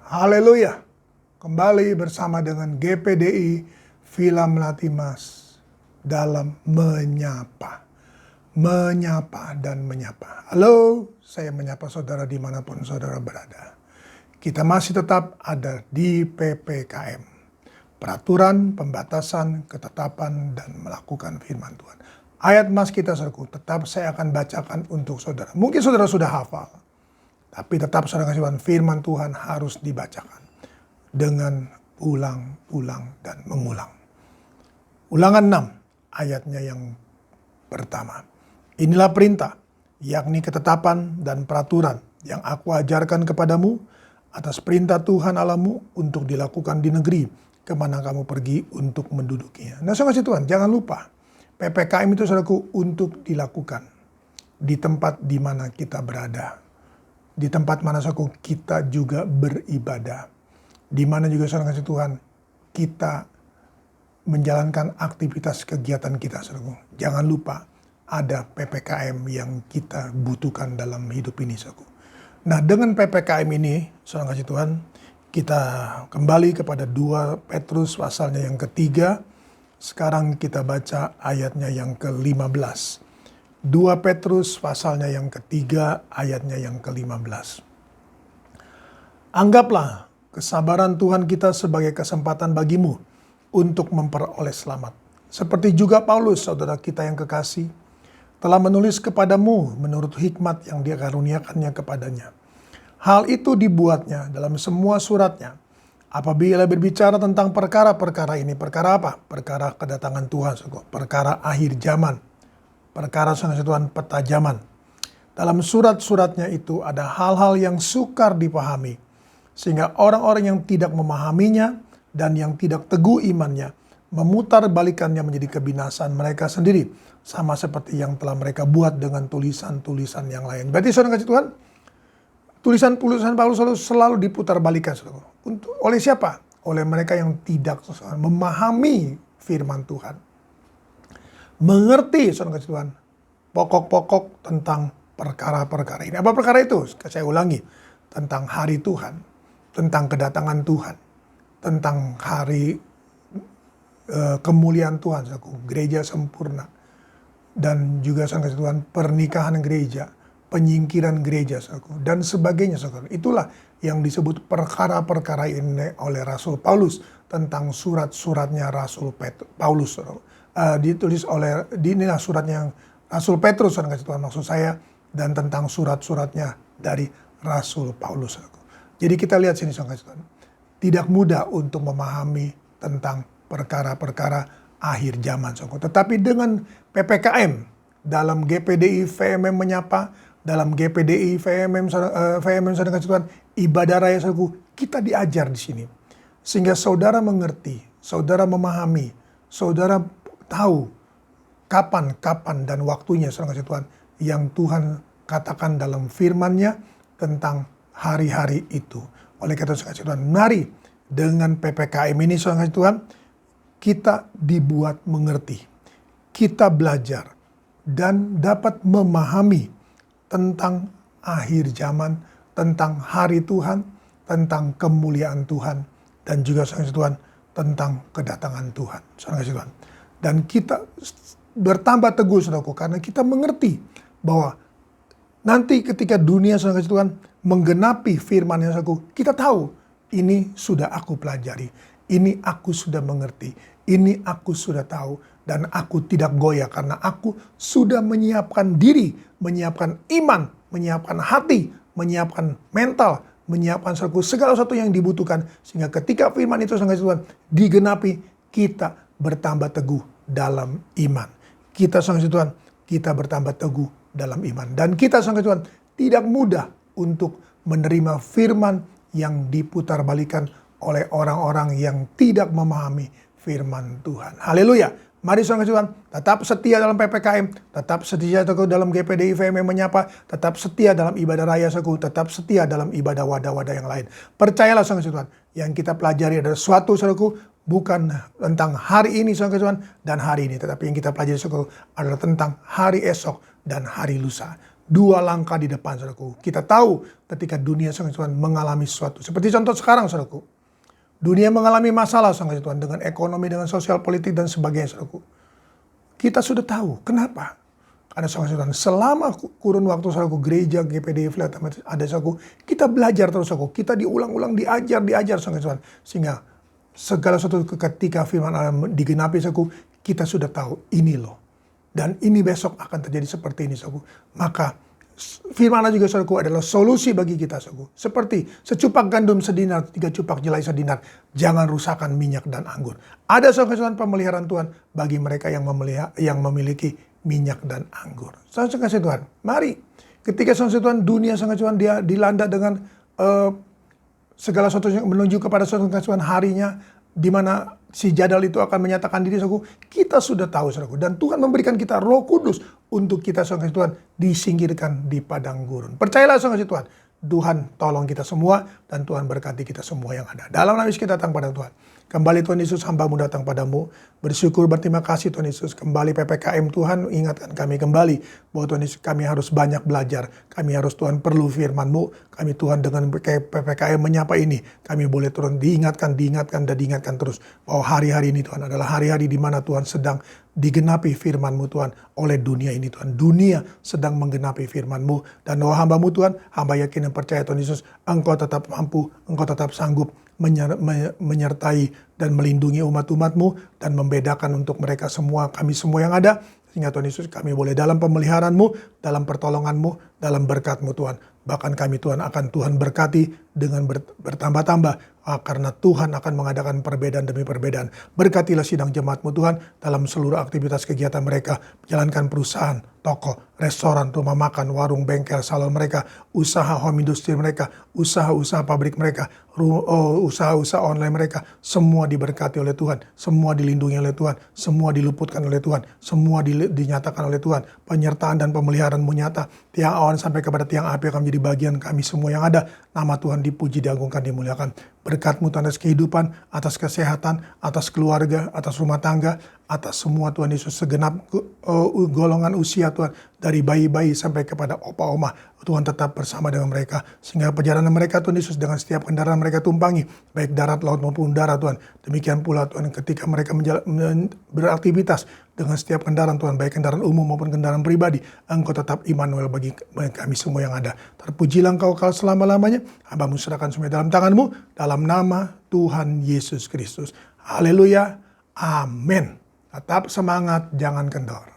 Haleluya. Kembali bersama dengan GPDI Villa Melati Mas dalam menyapa. Menyapa dan menyapa. Halo, saya menyapa saudara dimanapun saudara berada. Kita masih tetap ada di PPKM. Peraturan, pembatasan, ketetapan, dan melakukan firman Tuhan. Ayat mas kita saudaraku, tetap saya akan bacakan untuk saudara. Mungkin saudara sudah hafal. Tapi tetap saudara kasih firman Tuhan harus dibacakan dengan ulang-ulang dan mengulang. Ulangan 6 ayatnya yang pertama. Inilah perintah, yakni ketetapan dan peraturan yang aku ajarkan kepadamu atas perintah Tuhan Allahmu untuk dilakukan di negeri kemana kamu pergi untuk mendudukinya. Nah saudara kasih Tuhan, jangan lupa PPKM itu saudaraku untuk dilakukan di tempat di mana kita berada. Di tempat mana saudaraku kita juga beribadah. Di mana juga saudara kasih Tuhan kita menjalankan aktivitas kegiatan kita saudaraku. Jangan lupa ada PPKM yang kita butuhkan dalam hidup ini saudaraku. Nah dengan PPKM ini saudara kasih Tuhan kita kembali kepada 2 Petrus pasalnya yang ketiga. Sekarang kita baca ayatnya yang ke-15. 2 Petrus pasalnya yang ketiga, ayatnya yang ke-15. Anggaplah kesabaran Tuhan kita sebagai kesempatan bagimu untuk memperoleh selamat. Seperti juga Paulus, saudara kita yang kekasih, telah menulis kepadamu menurut hikmat yang dia karuniakannya kepadanya. Hal itu dibuatnya dalam semua suratnya. Apabila berbicara tentang perkara-perkara ini, perkara apa? Perkara kedatangan Tuhan, perkara akhir zaman, perkara Tuhan peta zaman. Dalam surat-suratnya itu ada hal-hal yang sukar dipahami, sehingga orang-orang yang tidak memahaminya dan yang tidak teguh imannya, memutar balikannya menjadi kebinasaan mereka sendiri, sama seperti yang telah mereka buat dengan tulisan-tulisan yang lain. Berarti saudara kasih Tuhan, tulisan-tulisan Paulus selalu diputar balikan oleh siapa? Oleh mereka yang tidak memahami firman Tuhan. Mengerti saudara kasih Tuhan pokok-pokok tentang perkara-perkara ini. Apa perkara itu? Saya ulangi. Tentang hari Tuhan, tentang kedatangan Tuhan, tentang hari kemuliaan Tuhan, gereja sempurna, dan juga saudara kasih Tuhan pernikahan gereja, penyingkiran gereja, dan sebagainya. Itulah yang disebut perkara-perkara ini oleh Rasul Paulus tentang surat-suratnya Rasul Paulus. Ditulis oleh, inilah suratnya Rasul Petrus, maksud saya, dan tentang surat-suratnya dari Rasul Paulus. Jadi kita lihat sini, tidak mudah untuk memahami tentang perkara-perkara akhir zaman. Tetapi dengan PPKM, dalam GPDI VMM menyapa, dalam GPDI VMM ibadah raya kita diajar di sini. Sehingga saudara mengerti, saudara memahami, saudara tahu kapan dan waktunya saudara kasih Tuhan yang Tuhan katakan dalam firman-Nya tentang hari-hari itu. Oleh karena itu kasih Tuhan, mari dengan PPKM ini saudara kasih Tuhan kita dibuat mengerti, kita belajar dan dapat memahami tentang akhir zaman, tentang hari Tuhan, tentang kemuliaan Tuhan, dan juga saudara kasih Tuhan tentang kedatangan Tuhan. Saudara kasih Tuhan. Dan kita bertambah teguh saudaraku karena kita mengerti bahwa nanti ketika dunia saudara kasih Tuhan menggenapi firman-Nya saudaraku, kita tahu ini sudah aku pelajari, ini aku sudah mengerti, ini aku sudah tahu, dan aku tidak goyah karena aku sudah menyiapkan diri, menyiapkan iman, menyiapkan hati, menyiapkan mental, menyiapkan segala sesuatu yang dibutuhkan. Sehingga ketika firman itu saudara Tuhan digenapi, kita bertambah teguh dalam iman. Kita saudara Tuhan, kita bertambah teguh dalam iman. Dan kita saudara Tuhan tidak mudah untuk menerima firman yang diputar balikan oleh orang-orang yang tidak memahami firman Tuhan. Haleluya. Mari saudara Tuhan, tetap setia dalam PPKM, tetap setia dalam GPDI VMM menyapa, tetap setia dalam ibadah raya tetap setia dalam ibadah wadah-wadah yang lain. Percayalah saudara Tuhan, yang kita pelajari adalah suatu saudaraku, bukan tentang hari ini saudara Tuhan dan hari ini, tetapi yang kita pelajari adalah tentang hari esok dan hari lusa. 2 langkah di depan, saudaraku. Kita tahu ketika dunia saudara Tuhan mengalami sesuatu. Seperti contoh sekarang, saudaraku. Dunia mengalami masalah saudara Tuhan dengan ekonomi, dengan sosial politik dan sebagainya, saudaraku. Kita sudah tahu. Kenapa? Karena saudara Tuhan, selama kurun waktu saudaraku gereja, GPD, ada saudaraku, kita belajar terus saudaraku. Kita diulang-ulang, diajar saudara Tuhan. Sehingga segala sesuatu ketika firman Allah digenapi saudaraku, kita sudah tahu ini loh. Dan ini besok akan terjadi seperti ini, saudaraku. Maka firman Allah juga, saudaraku, adalah solusi bagi kita, saudaraku. Seperti secupak gandum sedinar, 3 cupak jelai sedinar. Jangan rusakkan minyak dan anggur. Ada, saudara, pemeliharaan Tuhan bagi mereka yang memiliki minyak dan anggur. Saudara Tuhan, mari. Ketika saudara Tuhan, dunia saudara Tuhan dia dilanda dengan segala sesuatu yang menuju kepada saudara Tuhan harinya, di mana si jadal itu akan menyatakan diri, saudaraku. Kita sudah tahu, saudaraku. Dan Tuhan memberikan kita Roh Kudus untuk kita, saudara Tuhan, disingkirkan di padang gurun. Percayalah, saudara Tuhan. Tuhan tolong kita semua dan Tuhan berkati kita semua yang ada. Dalam nama Yesus kita datang pada Tuhan. Kembali Tuhan Yesus, hamba-Mu datang padamu. Bersyukur, berterima kasih Tuhan Yesus. Kembali PPKM Tuhan, ingatkan kami kembali bahwa Tuhan Yesus, kami harus banyak belajar. Kami harus Tuhan perlu firman-Mu. Kami Tuhan dengan PPKM menyapa ini, kami boleh turun diingatkan terus. Bahwa hari-hari ini Tuhan adalah hari-hari di mana Tuhan sedang digenapi firman-Mu Tuhan oleh dunia ini Tuhan. Dunia sedang menggenapi firman-Mu. Dan doa hamba-Mu Tuhan, hamba yakin dan percaya Tuhan Yesus, Engkau tetap mampu, Engkau tetap sanggup menyertai dan melindungi umat-umat-Mu dan membedakan untuk mereka semua, kami semua yang ada. Sehingga Tuhan Yesus, kami boleh dalam pemeliharaan-Mu, dalam pertolongan-Mu, dalam berkat-Mu Tuhan. Bahkan kami Tuhan akan Tuhan berkati dengan bertambah-tambah. Karena Tuhan akan mengadakan perbedaan demi perbedaan. Berkatilah sidang jemaat-Mu Tuhan dalam seluruh aktivitas kegiatan mereka. Menjalankan perusahaan, toko, restoran, rumah makan, warung, bengkel, salon mereka. Usaha home industry mereka. Usaha-usaha pabrik mereka. Usaha-usaha online mereka. Semua diberkati oleh Tuhan. Semua dilindungi oleh Tuhan. Semua diluputkan oleh Tuhan. Semua dinyatakan oleh Tuhan. Penyertaan dan pemeliharaan-Mu nyata. Tiang awan sampai kepada tiang api akan menjadi bagian kami semua yang ada. Nama Tuhan dipuji, diagungkan, dimuliakan. Berkat-Mu Tuhan atas kehidupan, atas kesehatan, atas keluarga, atas rumah tangga, atas semua Tuhan Yesus, segenap golongan usia Tuhan, dari bayi-bayi sampai kepada opa-oma. Tuhan tetap bersama dengan mereka. Sehingga perjalanan mereka Tuhan Yesus dengan setiap kendaraan mereka tumpangi, baik darat, laut maupun udara Tuhan. Demikian pula Tuhan ketika mereka beraktivitas dengan setiap kendaraan Tuhan, baik kendaraan umum maupun kendaraan pribadi, Engkau tetap Immanuel bagi kami semua yang ada. Terpujilah Engkau kau selama-lamanya. Hamba-Mu serahkan semua dalam tangan-Mu, dalam nama Tuhan Yesus Kristus. Haleluya. Amin. Tetap semangat, jangan kendor.